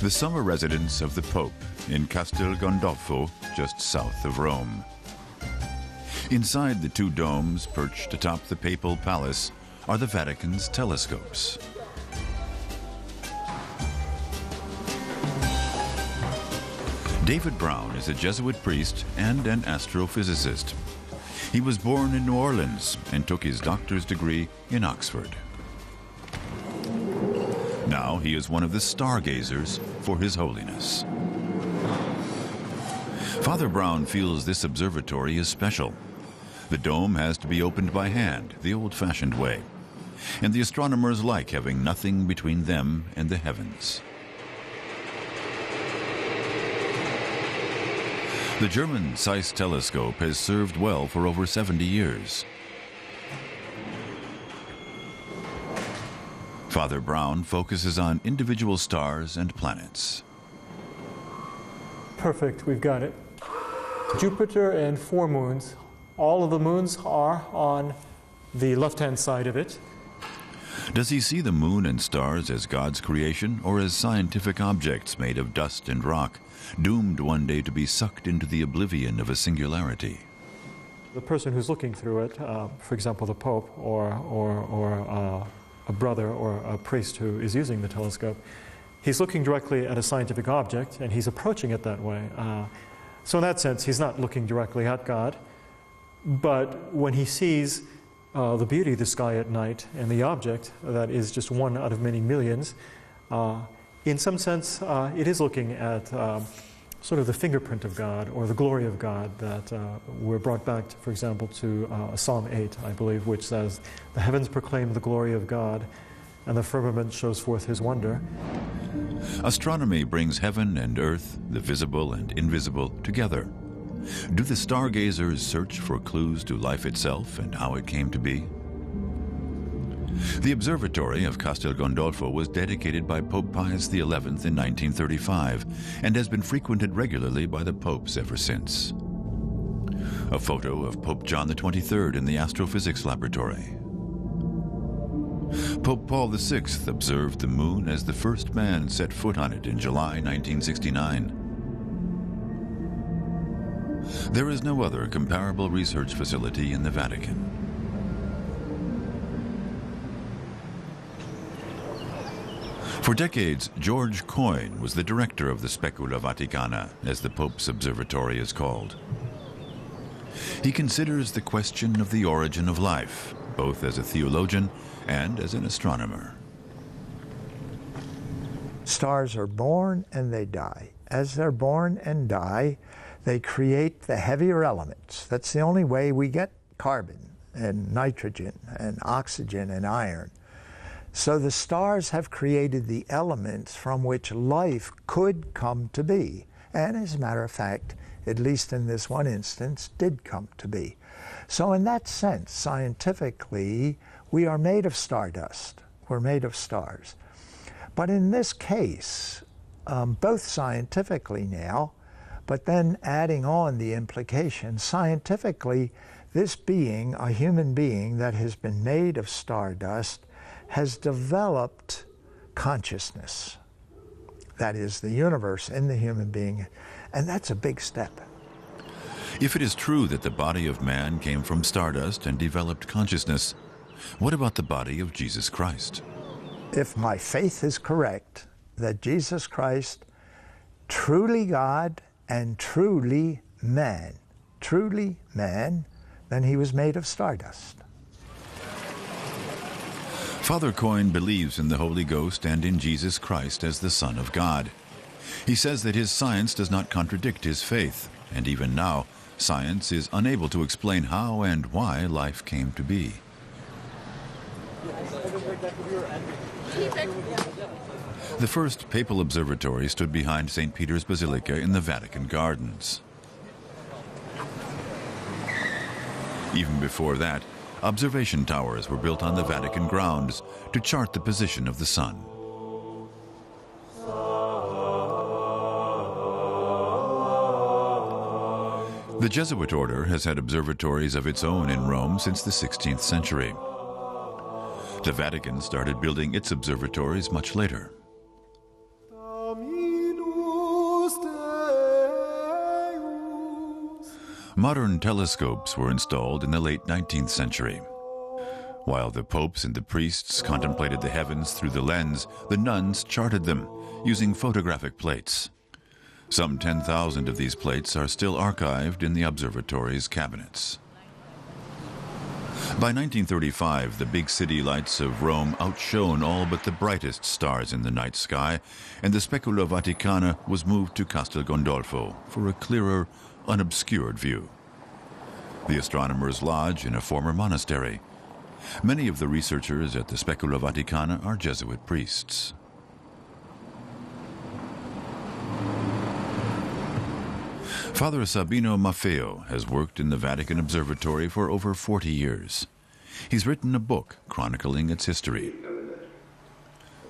the summer residence of the Pope in Castel Gandolfo, just south of Rome. Inside the two domes perched atop the papal palace are the Vatican's telescopes. David Brown is a Jesuit priest and an astrophysicist. He was born in New Orleans and took his doctor's degree in Oxford. Now he is one of the stargazers for His Holiness. Father Brown feels this observatory is special. The dome has to be opened by hand, the old-fashioned way. And the astronomers like having nothing between them and the heavens. The German Zeiss telescope has served well for over 70 years. Father Brown focuses on individual stars and planets. Perfect, we've got it. Jupiter and 4 moons. All of the moons are on the left-hand side of it. Does he see the moon and stars as God's creation or as scientific objects made of dust and rock, doomed one day to be sucked into the oblivion of a singularity? The person who's looking through it, for example, the Pope or a brother or a priest who is using the telescope, he's looking directly at a scientific object and he's approaching it that way. So in that sense, he's not looking directly at God, but when he sees the beauty of the sky at night and the object that is just one out of many millions, in some sense, it is looking at sort of the fingerprint of God or the glory of God that we're brought back, for example, to Psalm 8, I believe, which says, "The heavens proclaim the glory of God, and the firmament shows forth His wonder." Astronomy brings heaven and earth, the visible and invisible, together. Do the stargazers search for clues to life itself and how it came to be? The observatory of Castel Gandolfo was dedicated by Pope Pius XI in 1935 and has been frequented regularly by the popes ever since. A photo of Pope John XXIII in the astrophysics laboratory. Pope Paul VI observed the moon as the first man set foot on it in July 1969. There is no other comparable research facility in the Vatican. For decades, George Coyne was the director of the Specula Vaticana, as the Pope's observatory is called. He considers the question of the origin of life, both as a theologian and as an astronomer. Stars are born and they die. As they're born and die, they create the heavier elements. That's the only way we get carbon and nitrogen and oxygen and iron. So the stars have created the elements from which life could come to be. And as a matter of fact, at least in this one instance, did come to be. So in that sense, scientifically, we are made of stardust. We're made of stars. But in this case, both scientifically now, but then adding on the implication, scientifically, this being, a human being that has been made of stardust, has developed consciousness. That is, the universe in the human being, and that's a big step. If it is true that the body of man came from stardust and developed consciousness, what about the body of Jesus Christ? If my faith is correct, that Jesus Christ, truly God and truly man, then he was made of stardust. Father Coyne believes in the Holy Ghost and in Jesus Christ as the Son of God. He says that his science does not contradict his faith, and even now, science is unable to explain how and why life came to be. The first papal observatory stood behind St. Peter's Basilica in the Vatican Gardens. Even before that, observation towers were built on the Vatican grounds to chart the position of the sun. The Jesuit order has had observatories of its own in Rome since the 16th century. The Vatican started building its observatories much later. Modern telescopes were installed in the late 19th century. While the popes and the priests contemplated the heavens through the lens, the nuns charted them using photographic plates. Some 10,000 of these plates are still archived in the observatory's cabinets. By 1935, the big city lights of Rome outshone all but the brightest stars in the night sky, and the Specula Vaticana was moved to Castel Gandolfo for a clearer, unobscured view. The astronomers lodge in a former monastery. Many of the researchers at the Specula Vaticana are Jesuit priests. Father Sabino Maffeo has worked in the Vatican Observatory for over 40 years. He's written a book chronicling its history.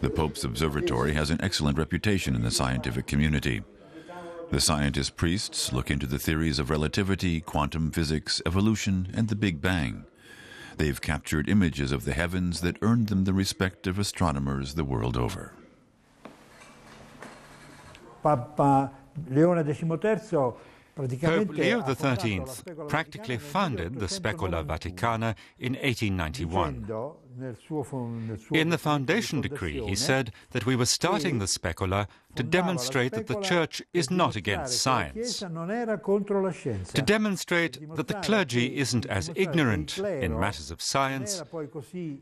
The Pope's Observatory has an excellent reputation in the scientific community. The scientist priests look into the theories of relativity, quantum physics, evolution, and the Big Bang. They've captured images of the heavens that earned them the respect of astronomers the world over. Pope Leo XIII practically founded the Specula Vaticana in 1891. In the foundation decree, he said that we were starting the Specula to demonstrate that the Church is not against science, to demonstrate that the clergy isn't as ignorant in matters of science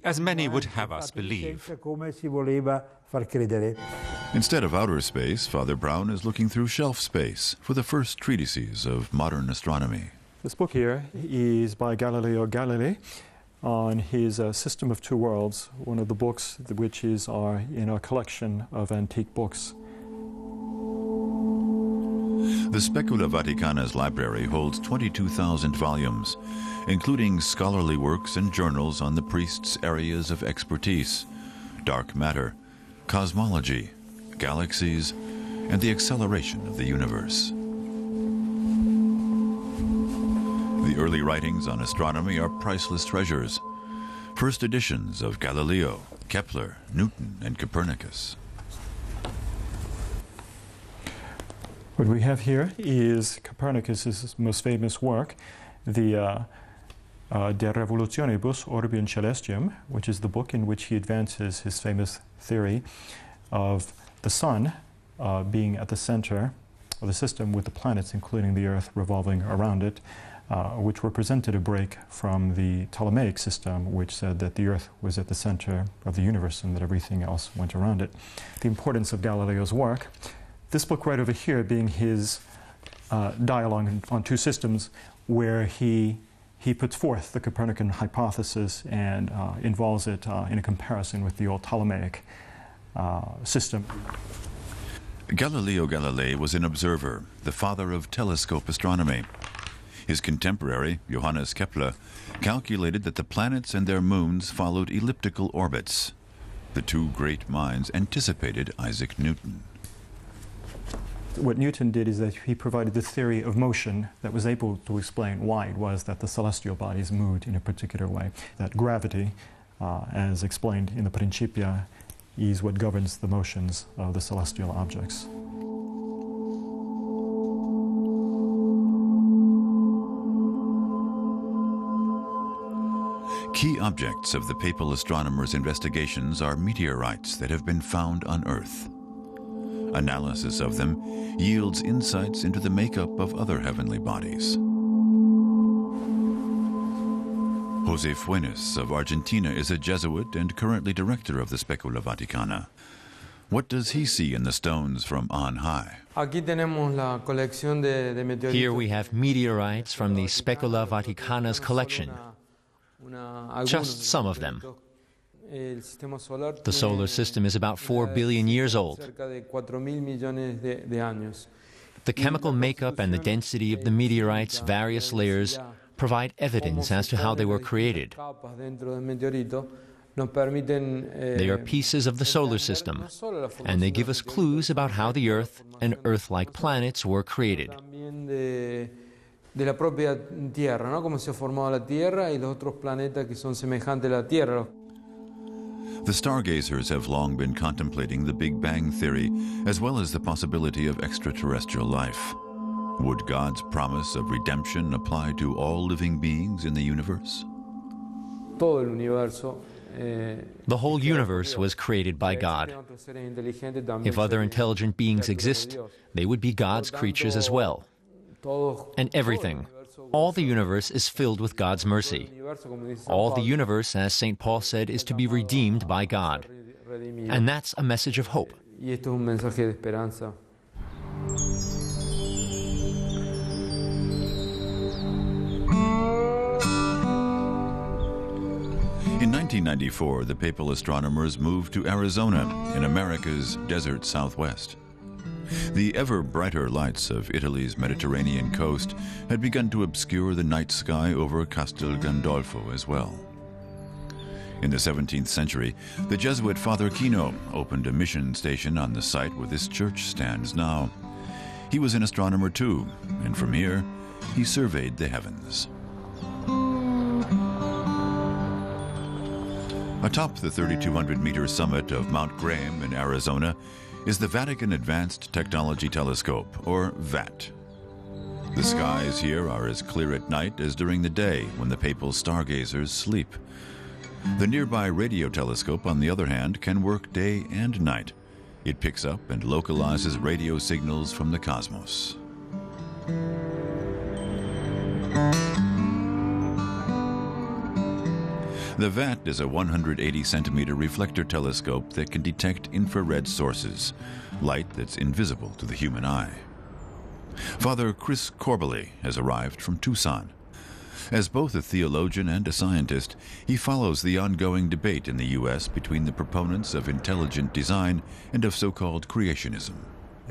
as many would have us believe. Instead of outer space, Father Brown is looking through shelf space for the first treatises of modern astronomy. This book here is by Galileo Galilei on his System of Two Worlds, one of the books which is in our collection of antique books. The Specula Vaticana's library holds 22,000 volumes, including scholarly works and journals on the priests' areas of expertise: dark matter, cosmology, galaxies, and the acceleration of the universe. The early writings on astronomy are priceless treasures. First editions of Galileo, Kepler, Newton, and Copernicus. What we have here is Copernicus's most famous work, the De Revolutionibus Orbium Celestium, which is the book in which he advances his famous theory of the sun being at the center of the system with the planets, including the Earth, revolving around it, which represented a break from the Ptolemaic system, which said that the Earth was at the center of the universe and that everything else went around it. The importance of Galileo's work. This book right over here being his dialogue on two systems, where he puts forth the Copernican hypothesis and involves it in a comparison with the old Ptolemaic system. Galileo Galilei was an observer, the father of telescope astronomy. His contemporary, Johannes Kepler, calculated that the planets and their moons followed elliptical orbits. The two great minds anticipated Isaac Newton. What Newton did is that he provided the theory of motion that was able to explain why it was that the celestial bodies moved in a particular way. That gravity, as explained in the Principia, is what governs the motions of the celestial objects. Key objects of the papal astronomers' investigations are meteorites that have been found on Earth. Analysis of them yields insights into the makeup of other heavenly bodies. Jose Funes of Argentina is a Jesuit and currently director of the Specula Vaticana. What does he see in the stones from on high? Here we have meteorites from the Specula Vaticana's collection. Just some of them. The solar system is about 4 billion years old. The chemical makeup and the density of the meteorites' various layers provide evidence as to how they were created. They are pieces of the solar system, and they give us clues about how the Earth and Earth-like planets were created. Della propria Tierra, no? Come si è formata la Tierra e gli altri pianeti che sono semejanti alla Tierra. The Stargazers have long been contemplating the Big Bang Theory, as well as the possibility of extraterrestrial life. Would God's promise of redemption apply to all living beings in the universe? The whole universe was created by God. If other intelligent beings exist, they would be God's creatures as well. And everything, all the universe is filled with God's mercy. All the universe, as St. Paul said, is to be redeemed by God. And that's a message of hope. In 1994, the papal astronomers moved to Arizona in America's desert southwest. The ever brighter lights of Italy's Mediterranean coast had begun to obscure the night sky over Castel Gandolfo as well. In the 17th century, the Jesuit Father Kino opened a mission station on the site where this church stands now. He was an astronomer too, and from here, he surveyed the heavens. Atop the 3,200-meter summit of Mount Graham in Arizona is the Vatican Advanced Technology Telescope, or VAT. The skies here are as clear at night as during the day when the papal stargazers sleep. The nearby radio telescope, on the other hand, can work day and night. It picks up and localizes radio signals from the cosmos. The VAT is a 180-centimeter reflector telescope that can detect infrared sources, light that's invisible to the human eye. Father Chris Corbally has arrived from Tucson. As both a theologian and a scientist, he follows the ongoing debate in the U.S. between the proponents of intelligent design and of so-called creationism.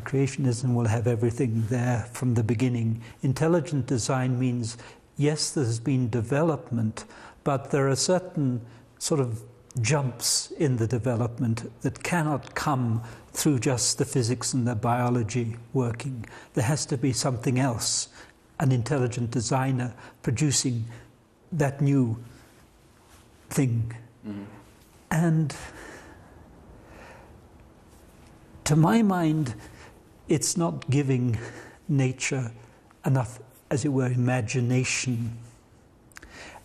Creationism will have everything there from the beginning. Intelligent design means, yes, there's been development, but there are certain sort of jumps in the development that cannot come through just the physics and the biology working. There has to be something else, an intelligent designer producing that new thing. Mm-hmm. And to my mind, it's not giving nature enough, as it were, imagination.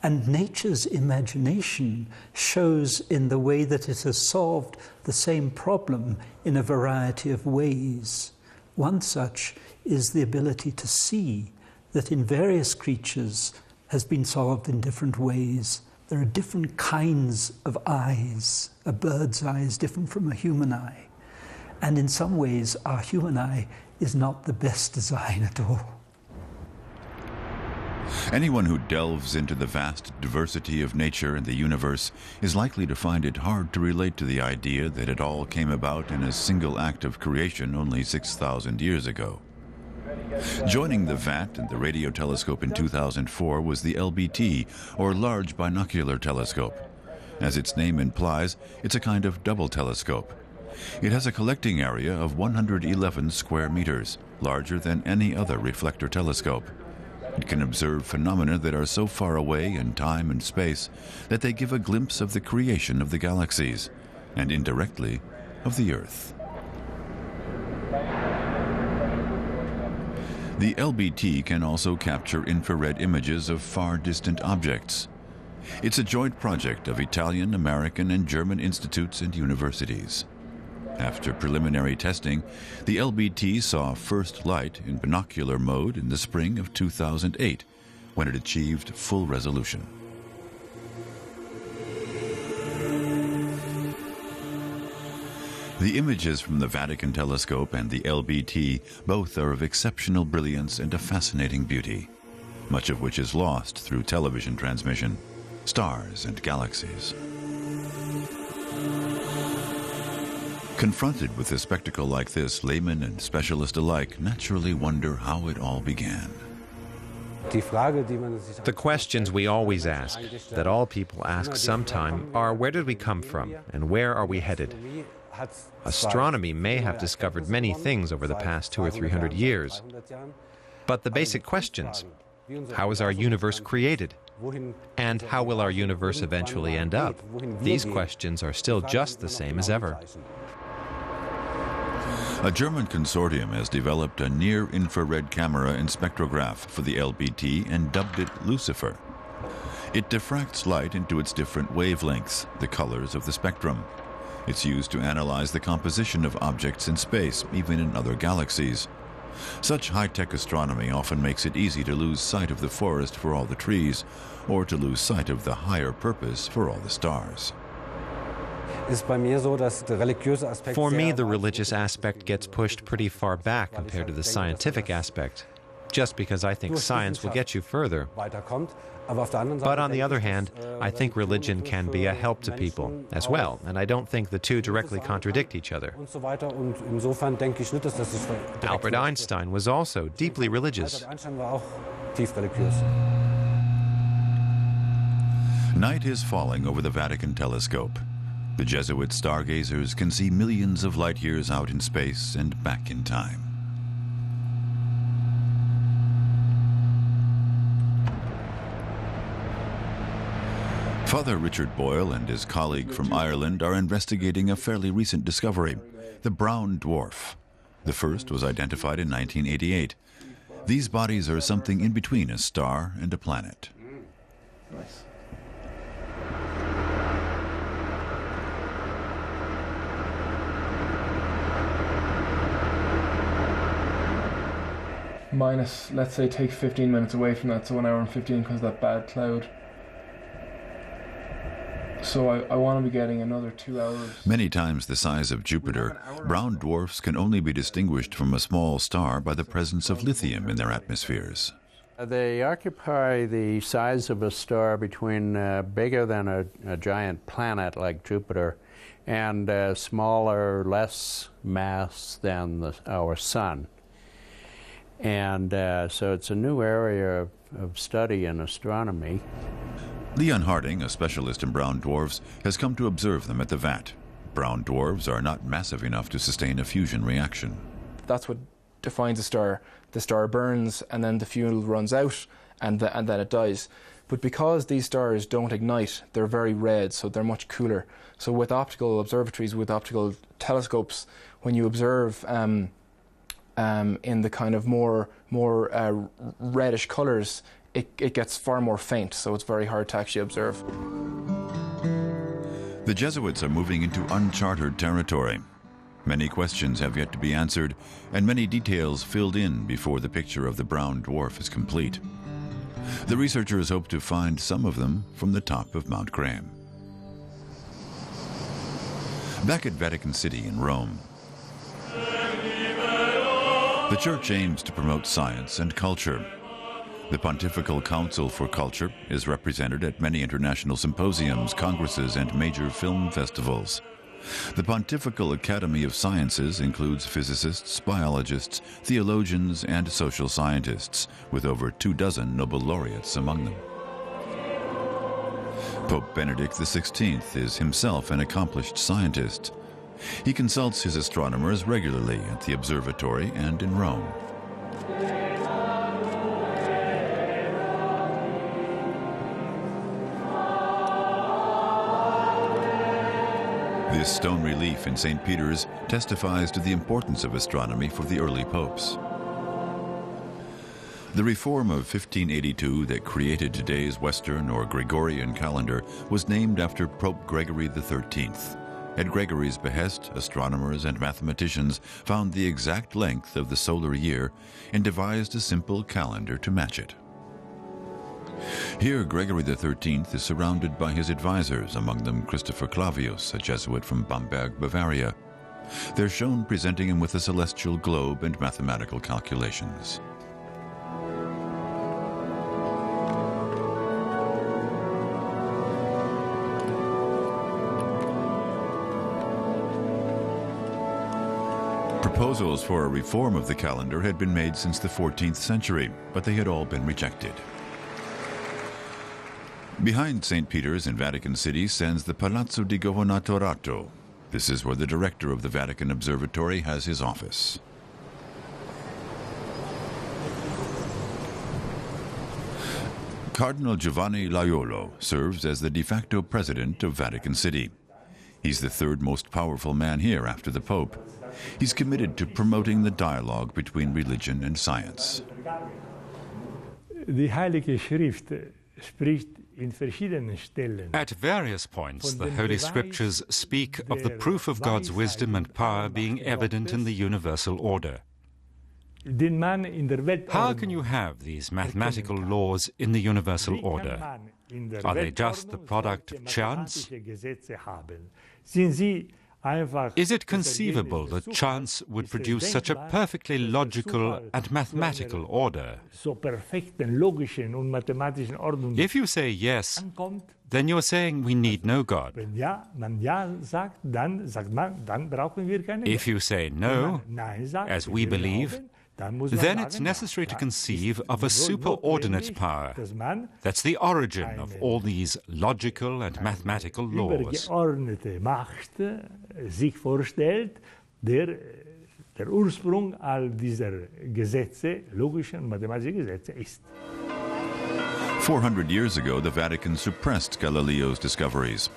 And nature's imagination shows in the way that it has solved the same problem in a variety of ways. One such is the ability to see that in various creatures has been solved in different ways. There are different kinds of eyes. A bird's eye is different from a human eye. And in some ways, our human eye is not the best design at all. Anyone who delves into the vast diversity of nature and the universe is likely to find it hard to relate to the idea that it all came about in a single act of creation only 6,000 years ago. Joining the VAT and the radio telescope in 2004 was the LBT, or Large Binocular Telescope. As its name implies, it's a kind of double telescope. It has a collecting area of 111 square meters, larger than any other reflector telescope. It can observe phenomena that are so far away in time and space that they give a glimpse of the creation of the galaxies, and indirectly, of the Earth. The LBT can also capture infrared images of far distant objects. It's a joint project of Italian, American, and German institutes and universities. After preliminary testing, the LBT saw first light in binocular mode in the spring of 2008, when it achieved full resolution. The images from the Vatican telescope and the LBT both are of exceptional brilliance and a fascinating beauty, much of which is lost through television transmission, stars and galaxies. Confronted with a spectacle like this, layman and specialist alike naturally wonder how it all began. The questions we always ask, that all people ask sometime, are where did we come from and where are we headed? Astronomy may have discovered many things over the past 200 or 300 years, but the basic questions, how is our universe created? And how will our universe eventually end up? These questions are still just the same as ever. A German consortium has developed a near-infrared camera and spectrograph for the LBT and dubbed it Lucifer. It diffracts light into its different wavelengths, the colors of the spectrum. It's used to analyze the composition of objects in space, even in other galaxies. Such high-tech astronomy often makes it easy to lose sight of the forest for all the trees, or to lose sight of the higher purpose for all the stars. For me, the religious aspect gets pushed pretty far back compared to the scientific aspect, just because I think science will get you further. But on the other hand, I think religion can be a help to people as well, and I don't think the two directly contradict each other. Albert Einstein was also deeply religious. Night is falling over the Vatican telescope. The Jesuit stargazers can see millions of light years out in space and back in time. Father Richard Boyle and his colleague from Ireland are investigating a fairly recent discovery, the brown dwarf. The first was identified in 1988. These bodies are something in between a star and a planet. Nice. Minus, let's say, take 15 minutes away from that, so 1 hour and 15 because of that bad cloud. So I want to be getting another 2 hours. Many times the size of Jupiter, brown dwarfs can only be distinguished from a small star by the presence of lithium in their atmospheres. They occupy the size of a star between bigger than a giant planet like Jupiter and smaller, less mass than our sun. And so it's a new area of study in astronomy. Leon Harding, a specialist in brown dwarfs, has come to observe them at the VAT. Brown dwarfs are not massive enough to sustain a fusion reaction. That's what defines a star. The star burns and then the fuel runs out and then it dies. But because these stars don't ignite, they're very red, so they're much cooler. So with optical observatories, with optical telescopes, when you observe in the kind of more reddish colours, it gets far more faint, so it's very hard to actually observe. The Jesuits are moving into uncharted territory. Many questions have yet to be answered, and many details filled in before the picture of the brown dwarf is complete. The researchers hope to find some of them from the top of Mount Graham. Back at Vatican City in Rome, the Church aims to promote science and culture. The Pontifical Council for Culture is represented at many international symposiums, congresses, and major film festivals. The Pontifical Academy of Sciences includes physicists, biologists, theologians, and social scientists, with over 24 Nobel laureates among them. Pope Benedict XVI is himself an accomplished scientist. He consults his astronomers regularly at the observatory and in Rome. This stone relief in St. Peter's testifies to the importance of astronomy for the early popes. The reform of 1582 that created today's Western or Gregorian calendar was named after Pope Gregory XIII. At Gregory's behest, astronomers and mathematicians found the exact length of the solar year and devised a simple calendar to match it. Here, Gregory XIII is surrounded by his advisors, among them Christopher Clavius, a Jesuit from Bamberg, Bavaria. They're shown presenting him with a celestial globe and mathematical calculations. Proposals for a reform of the calendar had been made since the 14th century, but they had all been rejected. Behind St. Peter's in Vatican City stands the Palazzo di Governatorato. This is where the director of the Vatican Observatory has his office. Cardinal Giovanni Laiolo serves as the de facto president of Vatican City. He's the third most powerful man here after the Pope. He's committed to promoting the dialogue between religion and science. Die Heilige Schrift spricht in verschiedenen Stellen. At various points, the Holy Scriptures speak of the proof of God's wisdom and power being evident in the universal order. How can you have these mathematical laws in the universal order? Are they just the product of chance? Is it conceivable that chance would produce such a perfectly logical and mathematical order? If you say yes, then you're saying we need no God. If you say no, as we believe, then it's necessary to conceive of a superordinate power. That's the origin of all these logical and mathematical laws. Sich vorstellt, der Ursprung all dieser Gesetze, logischen und mathematischen Gesetze ist. 400 years ago, the Vatican suppressed Galileo's discoveries.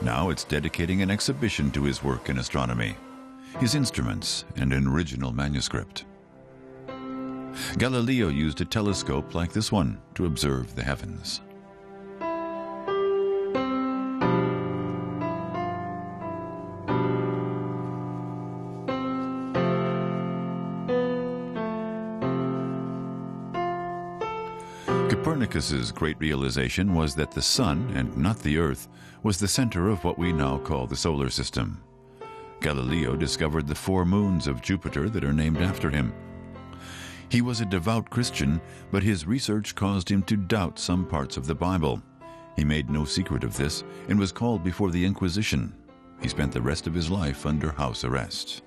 Now it's dedicating an exhibition to his work in astronomy, his instruments, and an original manuscript. Galileo used a telescope like this one to observe the heavens. Copernicus's great realization was that the sun, and not the earth, was the center of what we now call the solar system. Galileo discovered the 4 moons of Jupiter that are named after him. He was a devout Christian, but his research caused him to doubt some parts of the Bible. He made no secret of this and was called before the Inquisition. He spent the rest of his life under house arrest.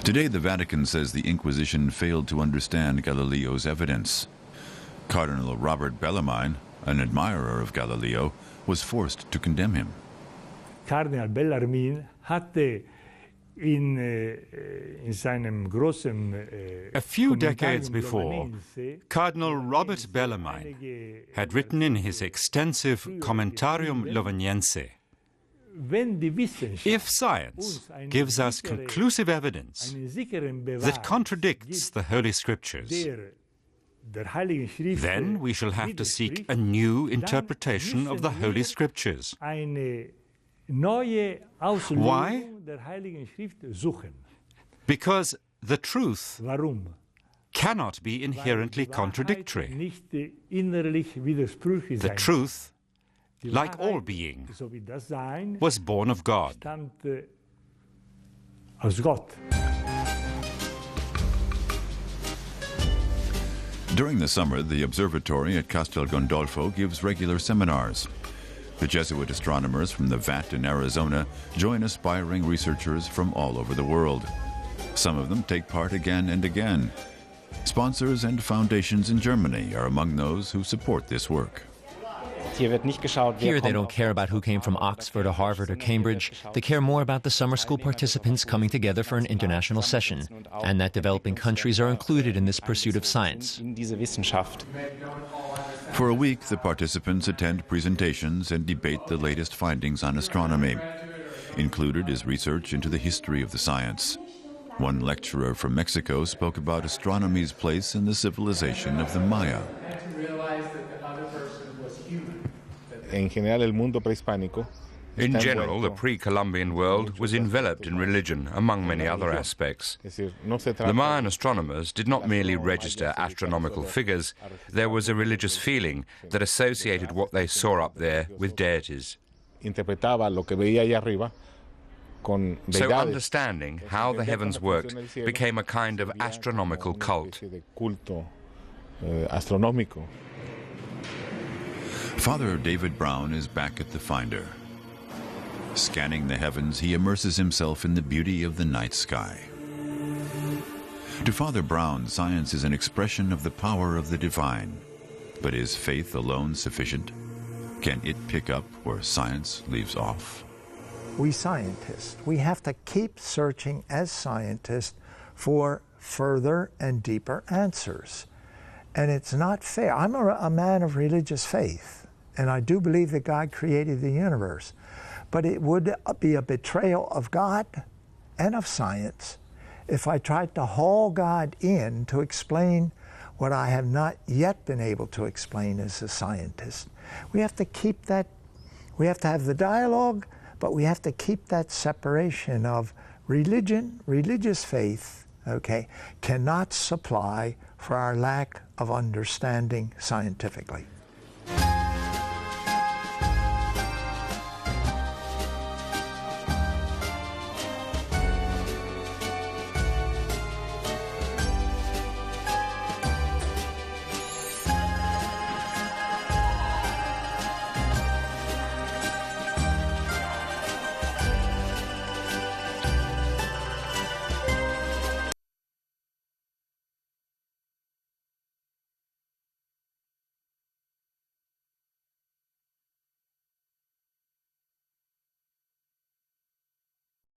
Today, the Vatican says the Inquisition failed to understand Galileo's evidence. Cardinal Robert Bellarmine, an admirer of Galileo, was forced to condemn him. Cardinal Bellarmine hatte a few decades before, Cardinal Robert Bellarmine had written in his extensive Commentarium Loveniense, if science gives us conclusive evidence that contradicts the Holy Scriptures, then we shall have to seek a new interpretation of the Holy Scriptures. Why? Because the truth cannot be inherently contradictory. The truth, like all being, was born of God. During the summer, the observatory at Castel Gandolfo gives regular seminars. The Jesuit astronomers from the VAT in Arizona join aspiring researchers from all over the world. Some of them take part again and again. Sponsors and foundations in Germany are among those who support this work. Here they don't care about who came from Oxford or Harvard or Cambridge. They care more about the summer school participants coming together for an international session, and that developing countries are included in this pursuit of science. For a week, the participants attend presentations and debate the latest findings on astronomy. Included is research into the history of the science. One lecturer from Mexico spoke about astronomy's place in the civilization of the Maya. In general, the pre-Columbian world was enveloped in religion, among many other aspects. The Mayan astronomers did not merely register astronomical figures, there was a religious feeling that associated what they saw up there with deities. So understanding how the heavens worked became a kind of astronomical cult. Father David Brown is back at the Finder. Scanning the heavens, he immerses himself in the beauty of the night sky. To Father Brown, science is an expression of the power of the divine. But is faith alone sufficient? Can it pick up where science leaves off? We scientists, we have to keep searching as scientists for further and deeper answers. And it's not fair. I'm a man of religious faith, and I do believe that God created the universe. But it would be a betrayal of God and of science if I tried to haul God in to explain what I have not yet been able to explain as a scientist. We have to keep that, we have to have the dialogue, but we have to keep that separation of religion, religious faith, okay, cannot supply for our lack of understanding scientifically.